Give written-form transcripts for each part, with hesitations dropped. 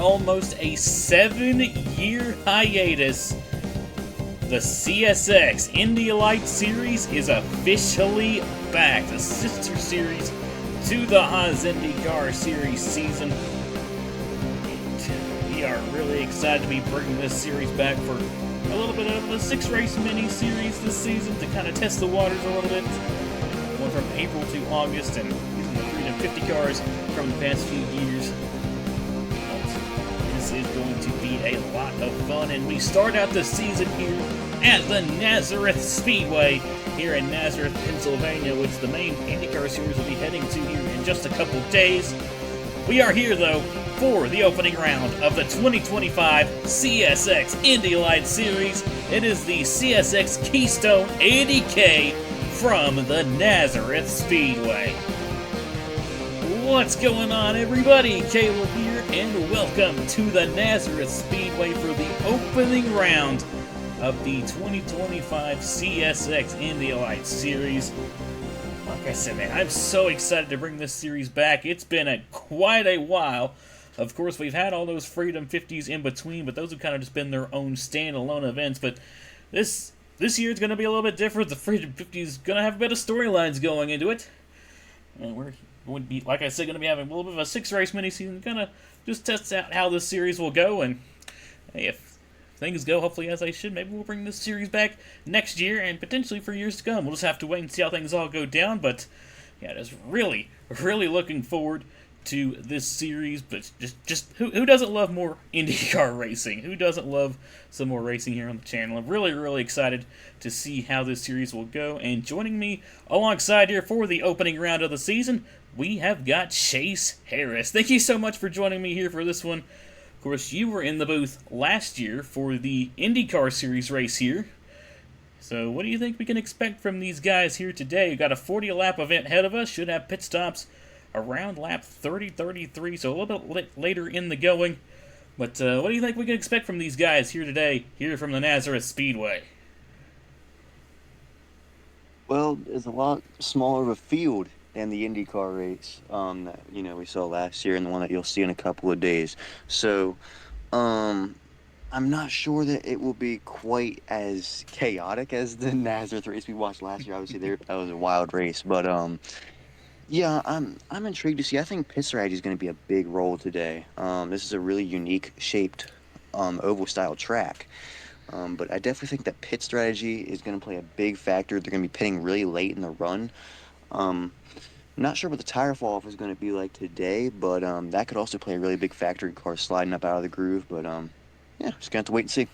almost a 7-year hiatus, the CSX IndyLights series is officially back. The sister series to the Haas IndyCar Series season. We are really excited to be bringing this series back for a little bit of a 6-race mini-series this season to kind of test the waters a little bit. Going from April to August and using the Freedom 50 cars from the past few years. This is going to be a lot of fun, and we start out the season here at the Nazareth Speedway here in Nazareth, Pennsylvania, which the main IndyCar series will be heading to here in just a couple days. We are here, though, for the opening round of the 2025 CSX IndyLights Series. It is the CSX Keystone 80K from the Nazareth Speedway. What's going on, everybody? Caleb here, and welcome to the Nazareth Speedway for the opening round of the 2025 CSX IndyLights Series. Like I said, man, I'm so excited to bring this series back. It's been quite a while. Of course, we've had all those Freedom 50s in between, but those have kind of just been their own standalone events. But this year it's going to be a little bit different. The Freedom 50 is going to have a bit of storylines going into it. And we're going to be, like I said, going to be having a little bit of a 6-race mini-season. Kind of just test out how this series will go. And hey, if things go hopefully as they should, maybe we'll bring this series back next year and potentially for years to come. We'll just have to wait and see how things all go down. But yeah, just really looking forward to this series. But just who doesn't love more IndyCar racing? Who doesn't love some more racing here on the channel? I'm really excited to see how this series will go. And joining me alongside here for the opening round of the season, we have got Chase Harris. Thank you so much for joining me here for this one. Of course, you were in the booth last year for the IndyCar Series race here. So what do you think we can expect from these guys here today? We've got a 40-lap event ahead of us. Should have pit stops around lap 30-33, so a little bit later in the going. But what do you think we can expect from these guys here today, here from the Nazareth Speedway? Well, it's a lot smaller of a field than the IndyCar race that we saw last year and the one that you'll see in a couple of days. So, I'm not sure that it will be quite as chaotic as the Nazareth race we watched last year. Obviously, that was a wild race, but yeah, I'm intrigued to see. I think pit strategy is going to be a big role today. This is a really unique shaped oval style track. But I definitely think that pit strategy is going to play a big factor. They're going to be pitting really late in the run. I'm not sure what the tire fall off is going to be like today, but that could also play a really big factor in cars sliding up out of the groove. But yeah, just going to have to wait and see.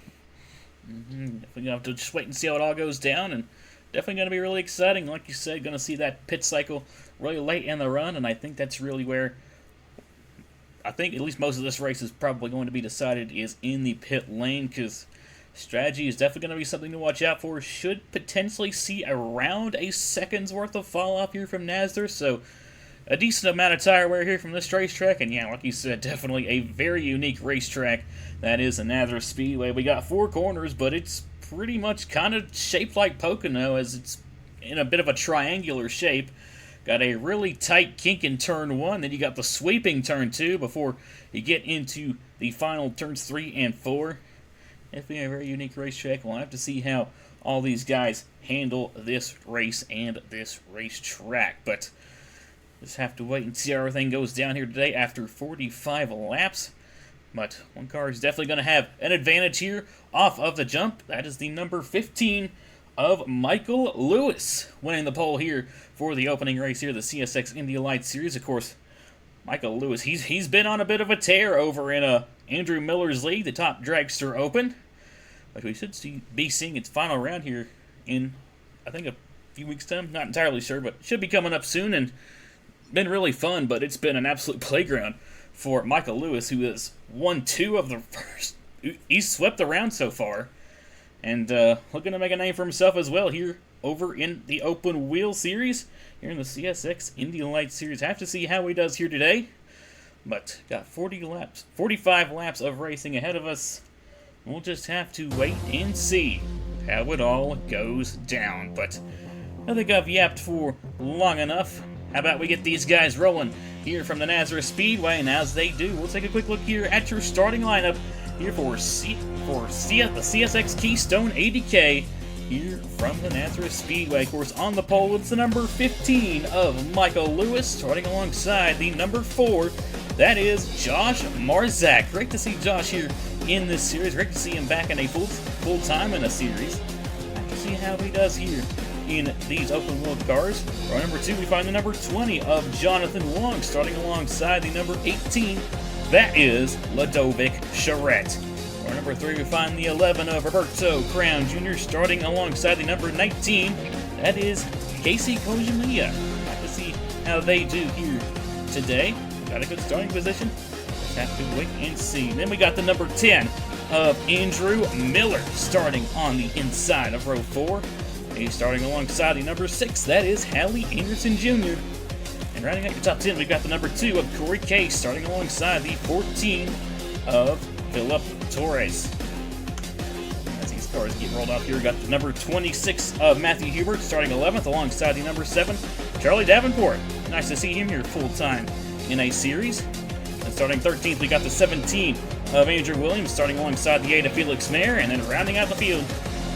Definitely going to have to just wait and see how it all goes down, and definitely going to be really exciting. Like you said, going to see that pit cycle really late in the run, and I think that's really where I think at least most of this race is probably going to be decided is in the pit lane, because strategy is definitely going to be something to watch out for. Should potentially see around a second's worth of fall off here from Nazareth, so a decent amount of tire wear here from this racetrack. And yeah, like you said, definitely a very unique racetrack that is the Nazareth Speedway. We got 4 corners, but it's pretty much kind of shaped like Pocono, as it's in a bit of a triangular shape. Got a really tight kink in turn 1, then you got the sweeping turn 2 before you get into the final turns 3 and 4. Definitely a very unique racetrack. We'll have to see how all these guys handle this race and this racetrack. But just have to wait and see how everything goes down here today after 45 laps. But one car is definitely going to have an advantage here off of the jump. That is the number 15 of Michael Lewis, winning the pole here for the opening race here, the CSX IndyLights Series. Of course, Michael Lewis, he's been on a bit of a tear over in Andrew Miller's league, the Top Dragster Open. But we should be seeing its final round here in, I think, a few weeks' time. Not entirely sure, but should be coming up soon. And been really fun, but it's been an absolute playground for Michael Lewis, who has won 2 of the first. He's swept the round so far, and looking to make a name for himself as well here over in the Open Wheel Series, here in the CSX IndyLights Series. Have to see how he does here today, but got 45 laps of racing ahead of us. We'll just have to wait and see how it all goes down. But I think I've yapped for long enough. How about we get these guys rolling here from the Nazareth Speedway, and as they do, we'll take a quick look here at your starting lineup here for the CSX Keystone 80K here from the Nazareth Speedway. Of course, on the pole, it's the number 15 of Michael Lewis, starting alongside the number 4. That is Josh Marzak. Great to see Josh here in this series. Great to see him back in a full time in a series. Have to see how he does here in these open wheel cars. For our number 2, we find the number 20 of Jonathan Wong, starting alongside the number 18. That is Ludovic Charette. For our number 3, we find the 11 of Roberto Crown Jr., starting alongside the number 19. That is Casey Kojimiya. Have to see how they do here today. Got a good starting position. Just have to wait and see. Then we got the number 10 of Andrew Miller, starting on the inside of row 4. He's starting alongside the number 6. That is Hallie Anderson Jr. And rounding out your top 10, we've got the number 2 of Corey Case, starting alongside the 14 of Philip Torres. As these cars get rolled off here, we got the number 26 of Matthew Hubert, starting 11th, alongside the number 7, Charlie Davenport. Nice to see him here full-time in a series. And starting 13th, we got the 17 of Andrew Williams, starting alongside the 8 of Felix Mayer. And then rounding out the field,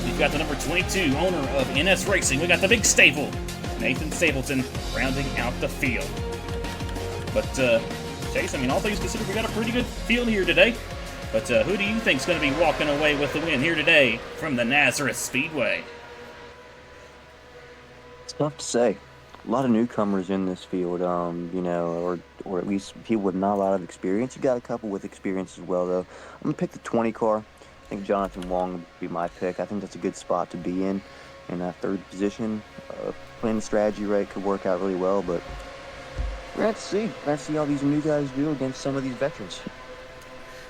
we've got the number 22, owner of NS Racing. We got the big staple, Nathan Stapleton, rounding out the field. But, Chase, I mean, all things considered, we got a pretty good field here today. But who do you think is going to be walking away with the win here today from the Nazareth Speedway? It's tough to say. A lot of newcomers in this field, you know, or at least people with not a lot of experience. You got a couple with experience as well, though. I'm going to pick the 20 car. I think Jonathan Wong would be my pick. I think that's a good spot to be in that third position. Playing the strategy right could work out really well, but we're going to see. We're going to see how these new guys do against some of these veterans.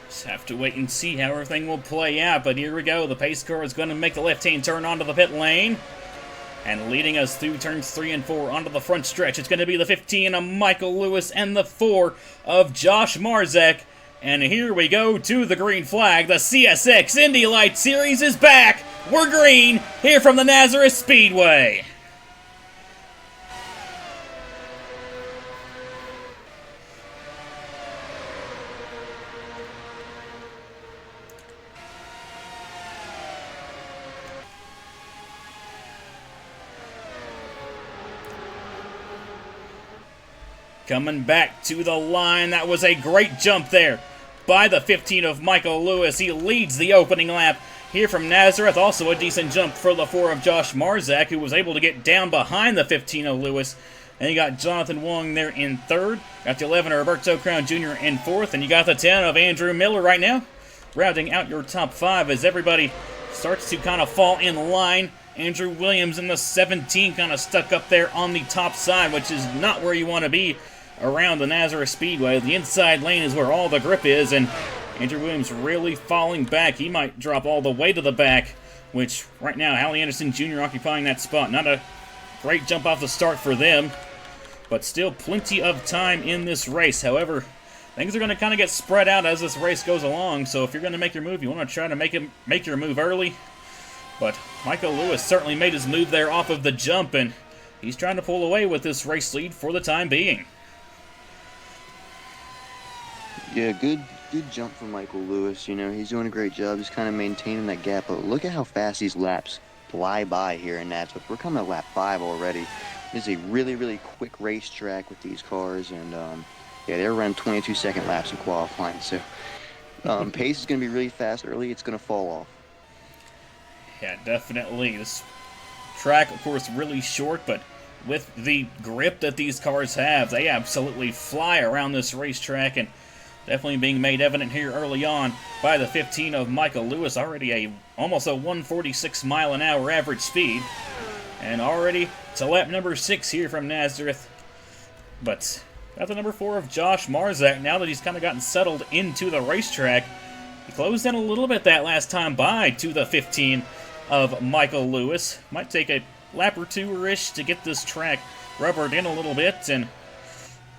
Just have to wait and see how everything will play out, but here we go. The pace car is going to make the left-hand turn onto the pit lane. And leading us through turns 3 and 4 onto the front stretch, it's going to be the 15 of Michael Lewis and the 4 of Josh Marzak. And here we go to the green flag. The CSX IndyLights Series is back. We're green here from the Nazareth Speedway. Coming back to the line, that was a great jump there by the 15 of Michael Lewis. He leads the opening lap here from Nazareth. Also a decent jump for the 4 of Josh Marzak, who was able to get down behind the 15 of Lewis. And you got Jonathan Wong there in 3rd. Got the 11 of Roberto Crown Jr. in 4th. And you got the 10 of Andrew Miller right now. Rounding out your top 5 as everybody starts to kind of fall in line. Andrew Williams in the 17 kind of stuck up there on the top side, which is not where you want to be around the Nazareth Speedway. The inside lane is where all the grip is, and Andrew Williams really falling back. He might drop all the way to the back, which right now, Hallie Anderson Jr. occupying that spot. Not a great jump off the start for them, but still plenty of time in this race. However, things are going to kind of get spread out as this race goes along, so if you're going to make your move, you want to try to make your move early. But Michael Lewis certainly made his move there off of the jump, and he's trying to pull away with this race lead for the time being. Yeah, good jump from Michael Lewis. You know, he's doing a great job just kind of maintaining that gap. But look at how fast these laps fly by here in Nazareth. We're coming to lap 5 already. This is a really, really quick racetrack with these cars. And, yeah, they're around 22-second laps in qualifying. So, pace is going to be really fast early. It's going to fall off. Yeah, definitely. This track, of course, really short, but with the grip that these cars have, they absolutely fly around this racetrack, and definitely being made evident here early on by the 15 of Michael Lewis. Already almost a 146 mile an hour average speed. And already to lap number 6 here from Nazareth. But got the number 4 of Josh Marzak now that he's kind of gotten settled into the racetrack. He closed in a little bit that last time by to the 15 of Michael Lewis. Might take a lap or 2-ish to get this track rubbered in a little bit, and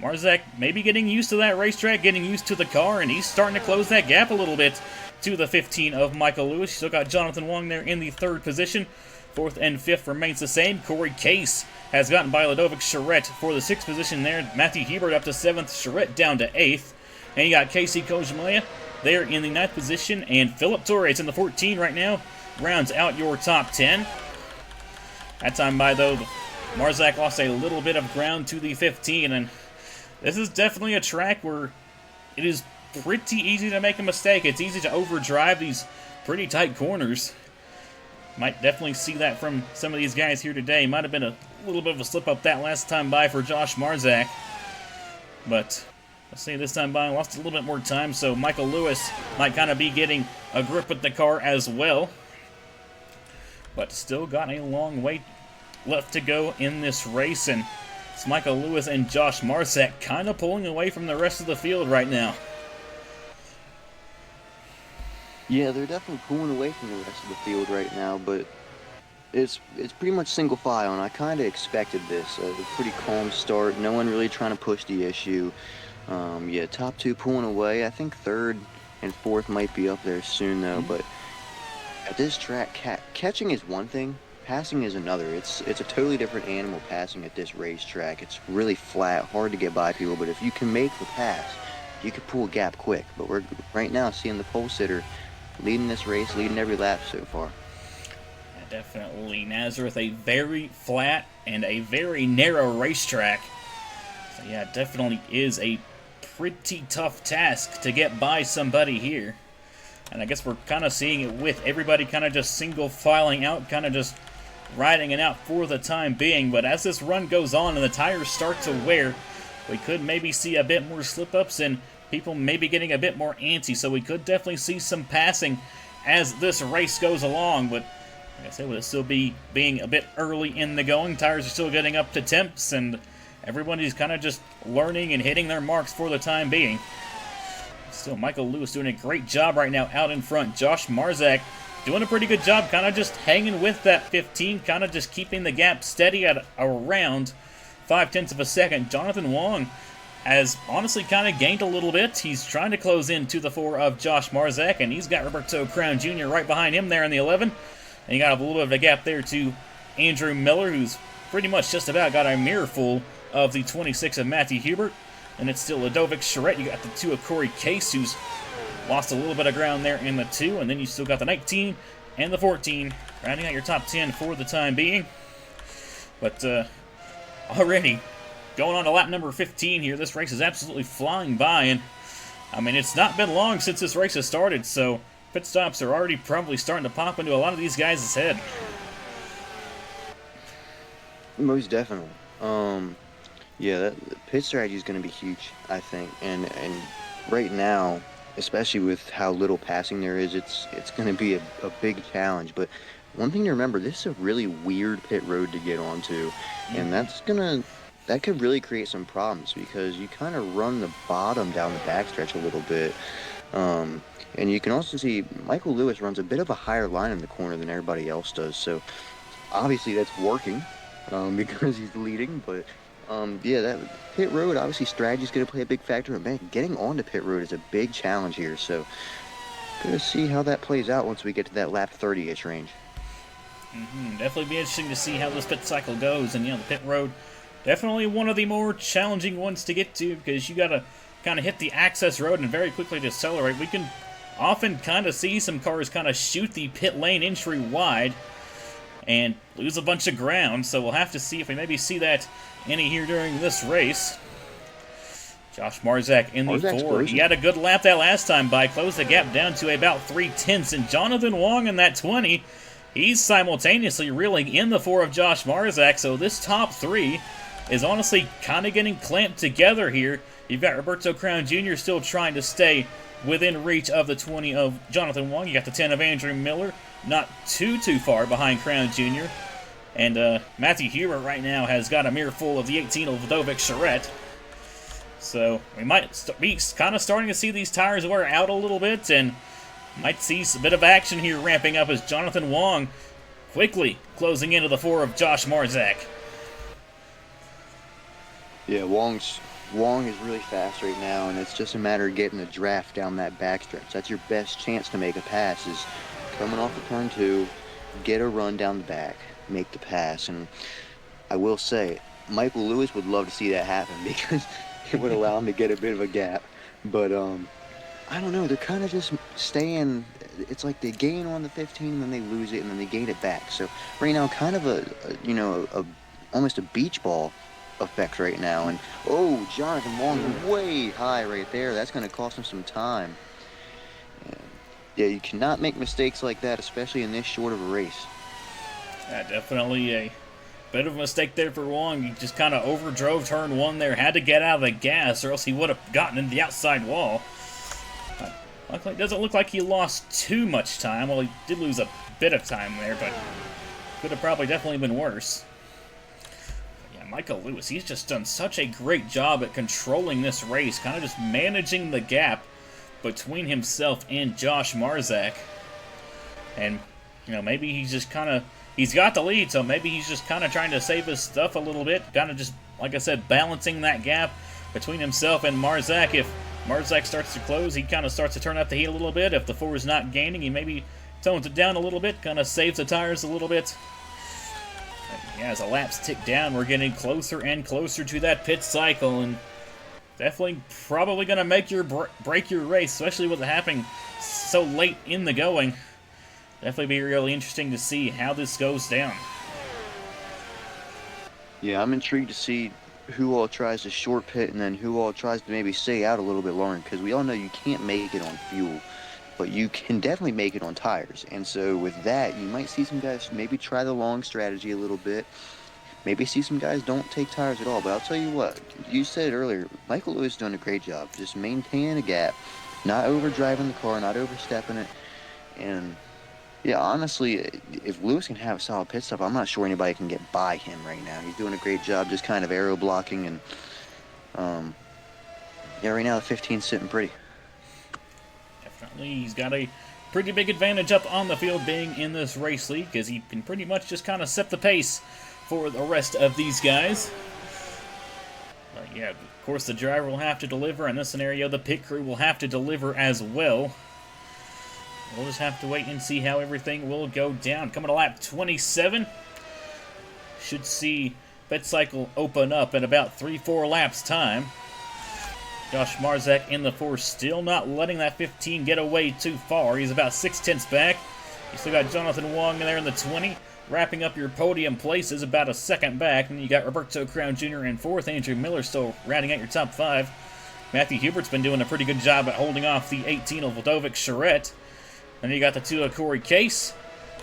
Marzak maybe getting used to that racetrack, getting used to the car, and he's starting to close that gap a little bit to the 15 of Michael Lewis. You still got Jonathan Wong there in the 3rd position. 4th and 5th remains the same. Corey Case has gotten by Ludovic Charette for the 6th position there. Matthew Hebert up to 7th, Charette down to 8th. And you got Casey Kojimaya there in the 9th position. And Philip Torres in the 14 right now rounds out your top 10. That time by, though, Marzak lost a little bit of ground to the 15. And this is definitely a track where it is pretty easy to make a mistake. It's easy to overdrive these pretty tight corners. Might definitely see that from some of these guys here today. Might have been a little bit of a slip up that last time by for Josh Marzak. But let's see, this time by lost a little bit more time, so Michael Lewis might kind of be getting a grip with the car as well. But still got a long way left to go in this race, and it's Michael Lewis and Josh Marzak kind of pulling away from the rest of the field right now. Yeah, they're definitely pulling away from the rest of the field right now, but it's pretty much single file, and I kind of expected this. A pretty calm start, no one really trying to push the issue. Yeah, top 2 pulling away. I think 3rd and 4th might be up there soon, though, but at this track, catching is one thing, passing is another. It's a totally different animal passing at this racetrack. It's really flat, hard to get by people, but if you can make the pass, you can pull a gap quick. But we're right now seeing the pole sitter leading this race, leading every lap so far. Yeah, definitely Nazareth, a very flat and a very narrow racetrack. So yeah, it definitely is a pretty tough task to get by somebody here. And I guess we're kind of seeing it with everybody kind of just single filing out, kind of just riding it out for the time being. But as this run goes on and the tires start to wear, we could maybe see a bit more slip-ups and people maybe getting a bit more antsy, so we could definitely see some passing as this race goes along. But like I said, with it still being a bit early in the going, tires are still getting up to temps, and everybody's kind of just learning and hitting their marks for the time being. Still, Michael Lewis doing a great job right now out in front. Josh Marzak doing a pretty good job, kind of just hanging with that 15, kind of just keeping the gap steady at around 0.5 of a second. Jonathan Wong has honestly kind of gained a little bit. He's trying to close in to the 4 of Josh Marzak, and he's got Roberto Crown Jr. right behind him there in the 11. And you got a little bit of a gap there to Andrew Miller, who's pretty much just about got a mirror full of the 26 of Matthew Hebert. And it's still Ludovic Charette. You got the 2 of Corey Case, who's lost a little bit of ground there in the 2. And then you still got the 19 and the 14, rounding out your top 10 for the time being. But already going on to lap number 15 here. This race is absolutely flying by, and I mean, it's not been long since this race has started, so pit stops are already probably starting to pop into a lot of these guys' head. Most definitely. Yeah, that pit strategy is going to be huge, I think, and right now, especially with how little passing there is, it's going to be a big challenge. But one thing to remember, this is a really weird pit road to get onto, and that could really create some problems because you kind of run the bottom down the backstretch a little bit. And you can also see Michael Lewis runs a bit of a higher line in the corner than everybody else does. So obviously that's working because he's leading. But yeah, that pit road, obviously strategy is going to play a big factor. And man, getting onto pit road is a big challenge here. So going to see how that plays out once we get to that lap 30-ish range. Definitely be interesting to see how this pit cycle goes. And, you know, the pit road, definitely one of the more challenging ones to get to because you got to kind of hit the access road and very quickly decelerate. We can often kind of see some cars kind of shoot the pit lane entry wide and lose a bunch of ground, so we'll have to see if we maybe see that any here during this race. Josh Marzak in the 4. He had a good lap that last time by, closed the gap down to about 0.3, and Jonathan Wong in that 20. He's simultaneously reeling in the 4 of Josh Marzak, so this top 3 is honestly kind of getting clamped together here. You've got Roberto Crown Jr. still trying to stay within reach of the 20 of Jonathan Wong. You got the 10 of Andrew Miller, not too far behind Crown Jr. And Matthew Hebert right now has got a mirror full of the 18 of Ludovic Charette. So we might be kind of starting to see these tires wear out a little bit, and might see a bit of action here ramping up as Jonathan Wong quickly closing into the 4 of Josh Marzak. Yeah, Wong's Wong is really fast right now, and it's just a matter of getting a draft down that backstretch. That's your best chance to make a pass, is coming off of turn 2, get a run down the back, make the pass. And I will say, Michael Lewis would love to see that happen because it would allow him to get a bit of a gap. But I don't know. They're kind of just staying. It's like they gain on the 15, and then they lose it, and then they gain it back. So right now, kind of a almost a beach ball effect right now. And oh, Jonathan Wong way high right there. That's going to cost him some time. And, yeah, you cannot make mistakes like that, especially in this short of a race. Yeah, definitely a bit of a mistake there for Wong. He just kind of overdrove turn 1 there. Had to get out of the gas, or else he would have gotten into the outside wall. Luckily, it doesn't look like he lost too much time. Well, he did lose a bit of time there, but could have probably definitely been worse. Yeah, Michael Lewis, he's just done such a great job at controlling this race, kind of just managing the gap between himself and Josh Marzak. And, maybe he's just kind of, he's got the lead, so maybe he's just kind of trying to save his stuff a little bit, kind of just, like I said, balancing that gap between himself and Marzak. If Marzak starts to close, he kind of starts to turn up the heat a little bit. If the 4 is not gaining, he maybe tones it down a little bit, kind of saves the tires a little bit. And yeah, as the laps tick down, we're getting closer and closer to that pit cycle, and definitely probably going to make your break your race, especially with it happening so late in the going. Definitely be really interesting to see how this goes down. Yeah, I'm intrigued to see who all tries to short pit and then who all tries to maybe stay out a little bit longer, because we all know you can't make it on fuel, but you can definitely make it on tires. And so with that, you might see some guys maybe try the long strategy a little bit, maybe see some guys don't take tires at all. But I'll tell you what, you said it earlier, Michael Lewis is doing a great job just maintaining a gap, not overdriving the car, not overstepping it. And yeah, honestly, if Lewis can have a solid pit stop, I'm not sure anybody can get by him right now. He's doing a great job just kind of aero blocking. And yeah, right now the 15's sitting pretty. Definitely, he's got a pretty big advantage up on the field being in this race league, because he can pretty much just kind of set the pace for the rest of these guys. But yeah, of course the driver will have to deliver. In this scenario, the pit crew will have to deliver as well. We'll just have to wait and see how everything will go down. Coming to lap 27. Should see pit cycle open up in about 3-4 laps time. Josh Marzak in the 4, still not letting that 15 get away too far. He's about 6/10 back. You still got Jonathan Wong in there in the 20. Wrapping up your podium places about a second back. And you got Roberto Crown Jr. in 4th. Andrew Miller still rounding out your top 5. Matthew Hubert's been doing a pretty good job at holding off the 18 of Vladovik Charette. And then you got the 2 of Corey Case.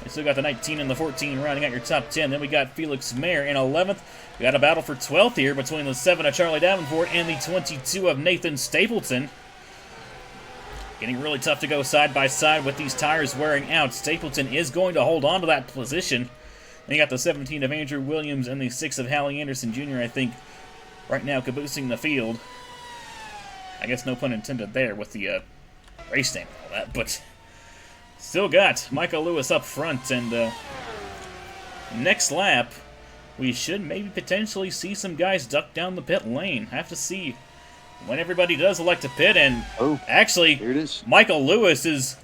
You still got the 19 and the 14 rounding out your top 10. Then we got Felix Mayer in 11th. We got a battle for 12th here between the 7 of Charlie Davenport and the 22 of Nathan Stapleton. Getting really tough to go side by side with these tires wearing out. Stapleton is going to hold on to that position. Then you got the 17 of Andrew Williams and the 6 of Hallie Anderson Jr., I think, right now caboosing the field. I guess no pun intended there with the race name and all that, but still got Michael Lewis up front. And next lap, we should maybe potentially see some guys duck down the pit lane. Have to see when everybody does elect to pit. And actually, here it is. Michael Lewis is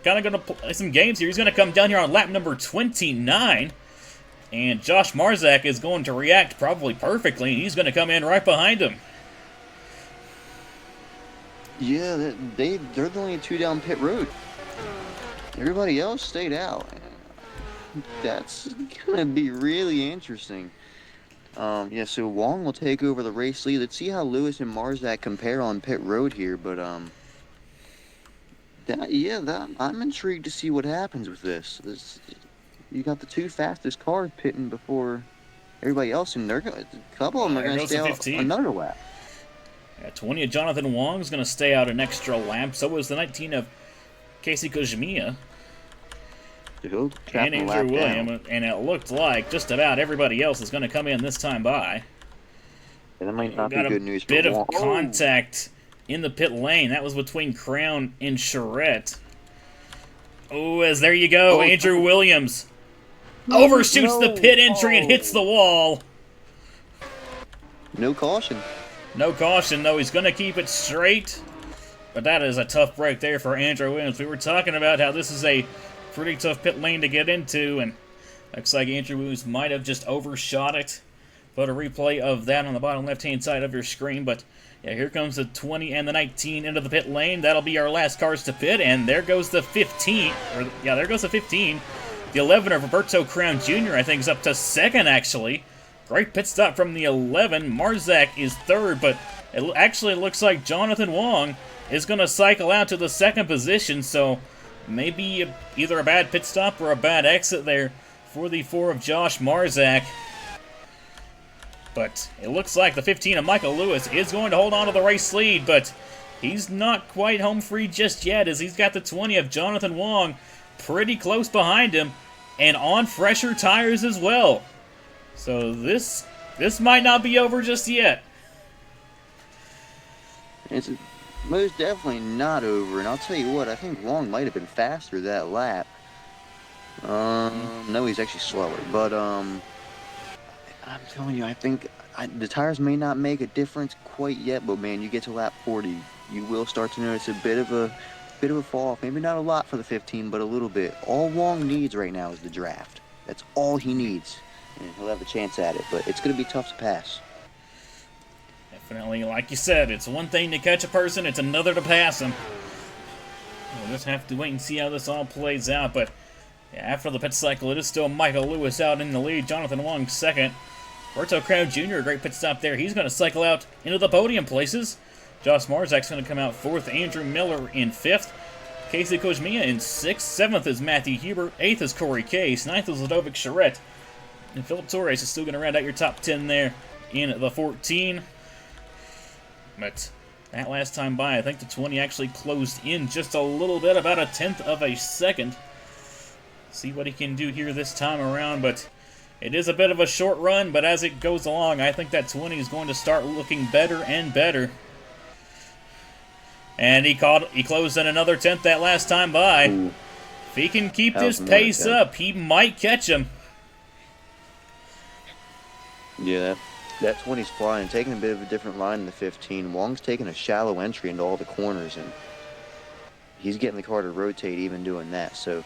kind of going to play some games here. He's going to come down here on lap number 29. And Josh Marzak is going to react probably perfectly. And he's going to come in right behind him. Yeah, they're the only 2 down pit road. Everybody else stayed out. That's going to be really interesting. Yeah, so Wong will take over the race lead. Let's see how Lewis and Marzak compare on pit road here. But, I'm intrigued to see what happens with this. You got the 2 fastest cars pitting before everybody else, and a couple of them are going to stay out another lap. Yeah, 20 of Jonathan Wong is going to stay out an extra lap. So was the 19 of Casey Kojimiya. And Andrew Williams, and it looked like just about everybody else is going to come in this time by. Yeah, that might not be good news for Wong. Bit of contact in the pit lane. That was between Crown and Charette. Oh, as there you go, Andrew Williams overshoots the pit entry and hits the wall. No caution. No caution, though. He's going to keep it straight. But that is a tough break there for Andrew Williams. We were talking about how this is a pretty tough pit lane to get into, and looks like Andrew Williams might have just overshot it. Put a replay of that on the bottom left-hand side of your screen, but yeah, here comes the 20 and the 19 into the pit lane. That'll be our last cars to pit, and there goes the 15. There goes the 15. The 11 of Roberto Crown Jr., I think, is up to second, actually. Great pit stop from the 11. Marzak is third, but it actually looks like Jonathan Wong is going to cycle out to the second position, so maybe either a bad pit stop or a bad exit there for the 4 of Josh Marzak. But it looks like the 15 of Michael Lewis is going to hold on to the race lead, but he's not quite home free just yet, as he's got the 20 of Jonathan Wong pretty close behind him and on fresher tires as well. So this might not be over just yet. It's most definitely not over, and I'll tell you what, I think Wong might have been faster that lap. No, he's actually slower, but I'm telling you, I think the tires may not make a difference quite yet, but man, you get to lap 40, you will start to notice a bit of a fall off. Maybe not a lot for the 15, but a little bit. All Wong needs right now is the draft. That's all he needs, and he'll have a chance at it, but it's going to be tough to pass. Definitely, like you said, it's one thing to catch a person, it's another to pass him. We'll just have to wait and see how this all plays out, but yeah, after the pit cycle, it is still Michael Lewis out in the lead, Jonathan Wong second. Roberto Crown Jr., a great pit stop there. He's going to cycle out into the podium places. Josh Marzak's going to come out fourth. Andrew Miller in fifth. Casey Kojmiya in sixth. Seventh is Matthew Huber. Eighth is Corey Case. Ninth is Ludovic Charette. And Philip Torres is still going to round out your top 10 there in the 14. But that last time by, I think the 20 actually closed in just a little bit, about a tenth of a second. See what he can do here this time around, but it is a bit of a short run, but as it goes along, I think that 20 is going to start looking better and better. And he closed in another tenth that last time by. Ooh. If he can keep this pace up, he might catch him. Yeah, that 20's flying, taking a bit of a different line in the 15. Wong's taking a shallow entry into all the corners, and he's getting the car to rotate even doing that, so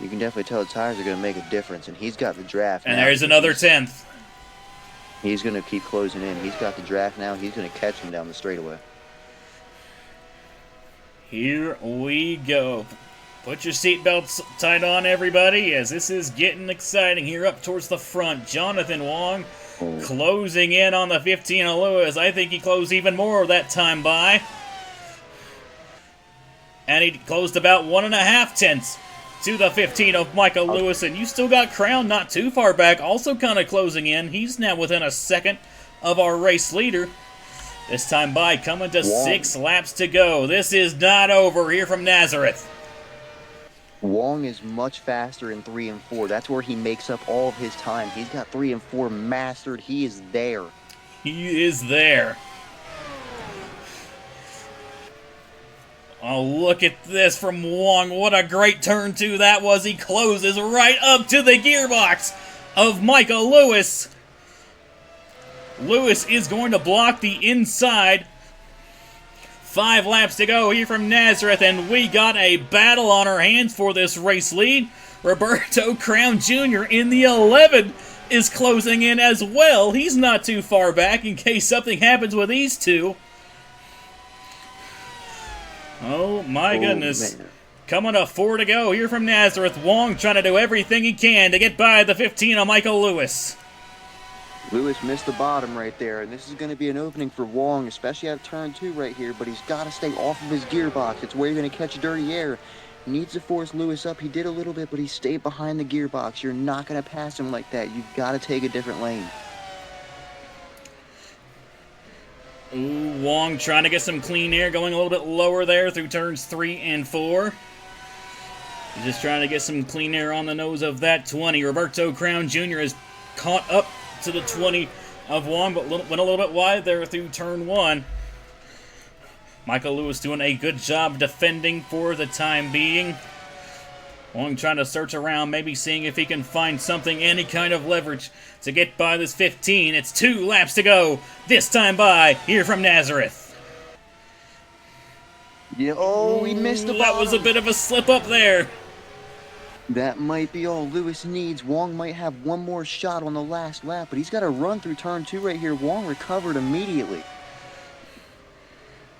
you can definitely tell the tires are going to make a difference, and he's got the draft and now. There's another tenth. He's going to keep closing in. He's got the draft now. He's going to catch him down the straightaway. Here we go. Put your seatbelts tied on, everybody, as this is getting exciting here up towards the front. Jonathan Wong closing in on the 15 of Lewis. I think he closed even more that time by. And he closed about 1.5 tenths to the 15 of Michael Lewis. And you still got Crown not too far back, also kind of closing in. He's now within a second of our race leader. This time by coming to 6 laps to go. This is not over here from Nazareth. Wong is much faster in 3 and 4. That's where he makes up all of his time. He's got 3 and 4 mastered. He is there. He is there. Oh, look at this from Wong. What a great turn, too, that was. He closes right up to the gearbox of Michael Lewis. Lewis is going to block the inside. 5 laps to go here from Nazareth, and we got a battle on our hands for this race lead. Roberto Crown Jr. in the 11 is closing in as well. He's not too far back in case something happens with these two. Oh my goodness. Man. Coming up 4 to go here from Nazareth. Wong trying to do everything he can to get by the 15 of Michael Lewis. Lewis missed the bottom right there, and this is going to be an opening for Wong, especially out of turn 2 right here, but he's got to stay off of his gearbox. It's where you're going to catch dirty air. He needs to force Lewis up. He did a little bit, but he stayed behind the gearbox. You're not going to pass him like that. You've got to take a different lane. Ooh, Wong trying to get some clean air, going a little bit lower there through turns 3 and 4. He's just trying to get some clean air on the nose of that 20. Roberto Crown Jr. is caught up to the 20 of Wong, but went a little bit wide there through turn 1. Michael Lewis doing a good job defending for the time being. Wong trying to search around, maybe seeing if he can find something, any kind of leverage to get by this 15. It's 2 laps to go. This time by here from Nazareth. Yeah, oh, he missed the bottom. That was a bit of a slip up there. That might be all Lewis needs. Wong might have one more shot on the last lap, but he's got to run through turn 2 right here. Wong recovered immediately.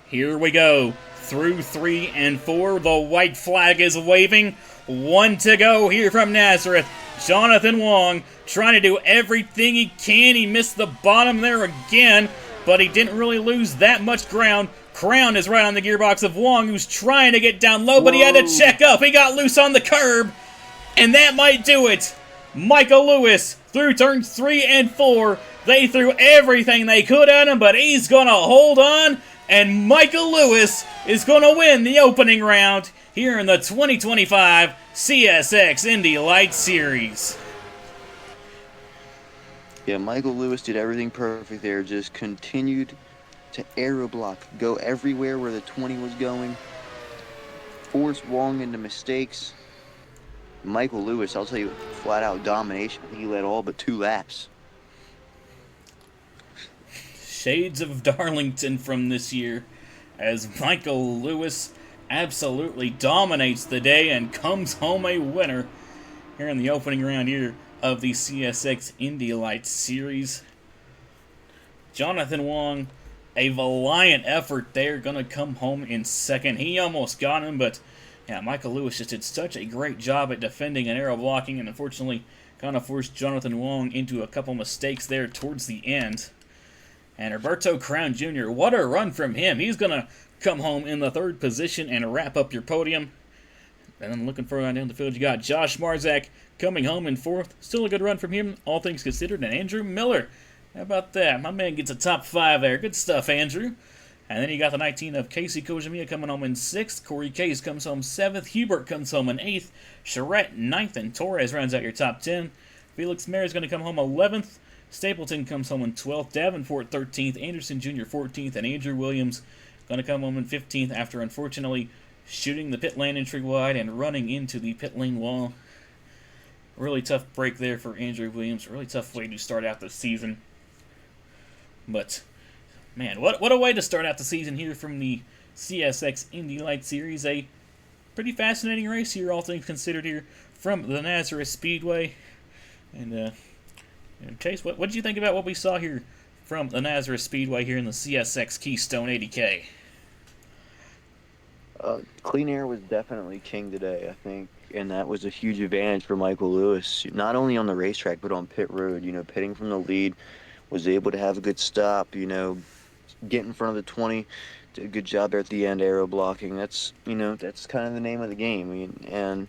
Here we go. Through 3 and 4, the white flag is waving. 1 to go here from Nazareth. Jonathan Wong trying to do everything he can. He missed the bottom there again, but he didn't really lose that much ground. Crown is right on the gearbox of Wong, who's trying to get down low, but he had to check up. He got loose on the curb, and that might do it. Michael Lewis through turns 3 and 4. They threw everything they could at him, but he's going to hold on. And Michael Lewis is going to win the opening round here in the 2025 CSX IndyLights Series. Yeah, Michael Lewis did everything perfect there. Just continued to aero block, go everywhere where the 20 was going, forced Wong into mistakes. Michael Lewis, I'll tell you, flat out domination. He led all but 2 laps. Shades of Darlington from this year, as Michael Lewis absolutely dominates the day and comes home a winner here in the opening round here of the CSX IndyLights Series. Jonathan Wong, a valiant effort there, gonna come home in second. He almost got him, but yeah, Michael Lewis just did such a great job at defending and aero blocking, and unfortunately kind of forced Jonathan Wong into a couple mistakes there towards the end. And Roberto Crown Jr., what a run from him. He's going to come home in the 3rd position and wrap up your podium. And then looking further on down the field, you got Josh Marzak coming home in 4th. Still a good run from him, all things considered. And Andrew Miller, how about that? My man gets a top 5 there. Good stuff, Andrew. And then you got the 19 of Casey Kojimiya coming home in 6th. Corey Case comes home 7th. Hubert comes home in 8th. Charette 9th. And Torres rounds out your top 10. Felix Mayer is going to come home 11th. Stapleton comes home in 12th, Davenport 13th, Anderson Jr. 14th, and Andrew Williams going to come home in 15th after unfortunately shooting the pit lane entry wide and running into the pit lane wall. Really tough break there for Andrew Williams. Really tough way to start out the season. But, man, what a way to start out the season here from the CSX IndyLights Series. A pretty fascinating race here, all things considered, here from the Nazareth Speedway. And Chase, what did you think about what we saw here from the Nazareth Speedway here in the CSX Keystone 80K? Clean air was definitely king today, I think, and that was a huge advantage for Michael Lewis, not only on the racetrack but on pit road. You know, pitting from the lead, was able to have a good stop, you know, get in front of the 20, did a good job there at the end, aero blocking. That's, you know, that's kind of the name of the game. I mean, and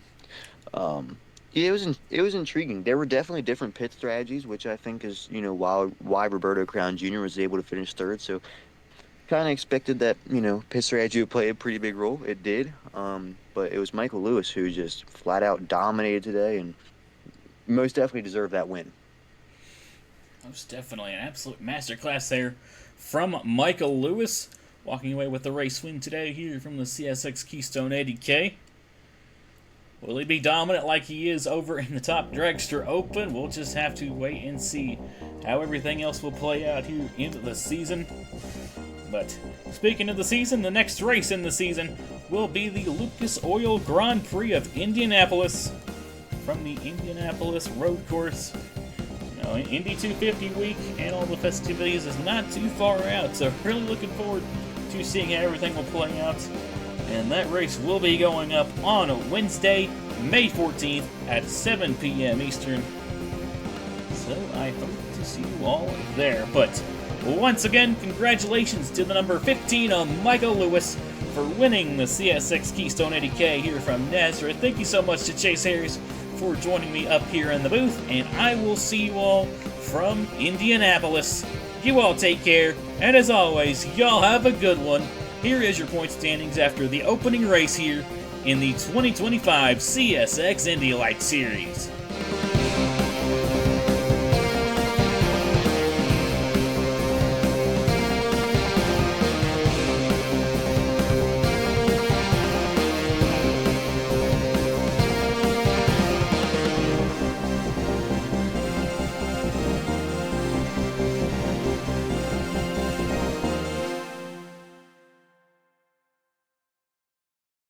yeah, it was intriguing. There were definitely different pit strategies, which I think is, you know, why Roberto Crown Jr. was able to finish 3rd. So kind of expected that, you know, pit strategy would play a pretty big role. It did. But it was Michael Lewis who just flat out dominated today and most definitely deserved that win. Most definitely an absolute masterclass there from Michael Lewis, walking away with the race win today here from the CSX Keystone 80K. Will he be dominant like he is over in the Top Dragster Open? We'll just have to wait and see how everything else will play out here into the season. But speaking of the season, the next race in the season will be the Lucas Oil Grand Prix of Indianapolis from the Indianapolis Road Course. You know, Indy 250 week and all the festivities is not too far out, so really looking forward to seeing how everything will play out. And that race will be going up on Wednesday, May 14th at 7 p.m. Eastern. So I hope to see you all there. But once again, congratulations to the number 15 of Michael Lewis for winning the CSX Keystone 80K here from Nazareth. Thank you so much to Chase Harris for joining me up here in the booth, and I will see you all from Indianapolis. You all take care, and as always, y'all have a good one. Here is your point standings after the opening race here in the 2025 CSX IndyLights Series.